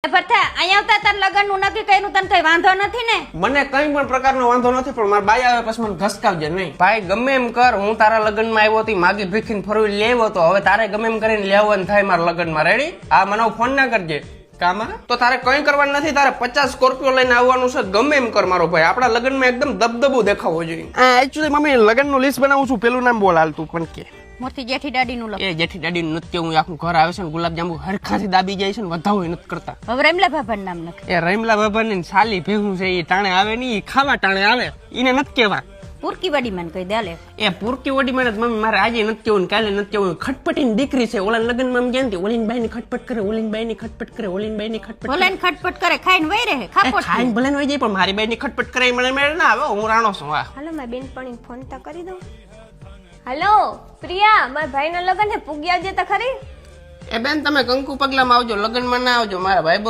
ભરથા અહીંયા આવતા તાર લગનનું નક્કી કર્યું તને કઈ વાંધો નથી ને? મને કઈ પણ પ્રકારનો વાંધો નથી, પણ મારા બાઈ આવે પછી મને ઘસકાવજે નહીં. ભાઈ ગમે એમ કર, હું તારા લગ્નમાં આવ્યો હતી, માગી ભીખીને ફરવી લેવો તો હવે તારે ગમે એમ કરીને લેવાનું થાય મારા લગ્નમાં. રેડી? આ મને ફોન ના કરજે. કામાં તો તારે કઈ કરવાનું નથી, તારે 50 સ્કોર્પિયો લઈને આવવાનું છે. ગમે એમ કર મારો ભાઈ, આપણા લગ્નમાં એકદમ દબદબો દેખાવો જોઈએ. એકચ્યુઅલી મમ્મી લગ્નનું લિસ્ટ બનાવું છું, પેલું નામ બોલ હાલ તું પણ કે. મોટી જેઠી દાડીનું લગ. એ જેઠી દાડીનું નૃત્ય હું આખું ઘર આવે છે ને ગુલાબજાંબુ હરખાથી દાબી જાય છે ને વધાવો નથી કરતા. હવે રેમલા બાબાનું નામ લખ. એ રમલા બાબાની સાલી ભેગું છે, એ ટાણે આવે નહીં, ખાવા ટાણે આવે, એને નથી કેવા. પુરકી વાડી મને કહી દે લે. એ પુરકી વડી મને મમ્મી મારે આજે નથી કેવું, કાલે નથી કેવું. ખટપટીની દીકરી છે, ઓલા લગ્નમાં એમ ક્યાં ઓલીન બાઈ ની ખટપટ કરે, ઓલીન બાઈ ની ખટપટ કરે, ઓલીન બાઈ ની ખટપટ ઓલાને ખટપટ કરે, ખાઈને વઈ રહે. ખાપોટ ખાઈને ભલે હોય જાય, પણ મારી બાઈ ની ખટપટ કરે મને મેળ ના આવે. હું રાણો છું. હા હાલો મારી બેનપણી ફોન તો કરી દઉં. હાલો પ્રિયા, મારા ભાઈના લગ્ન હે, પૂગી આવજે તો ખરી. એ બેન તમે કંકુ પગલામાં આવજો, લગ્નમાં ના આવજો. મારા ભાઈ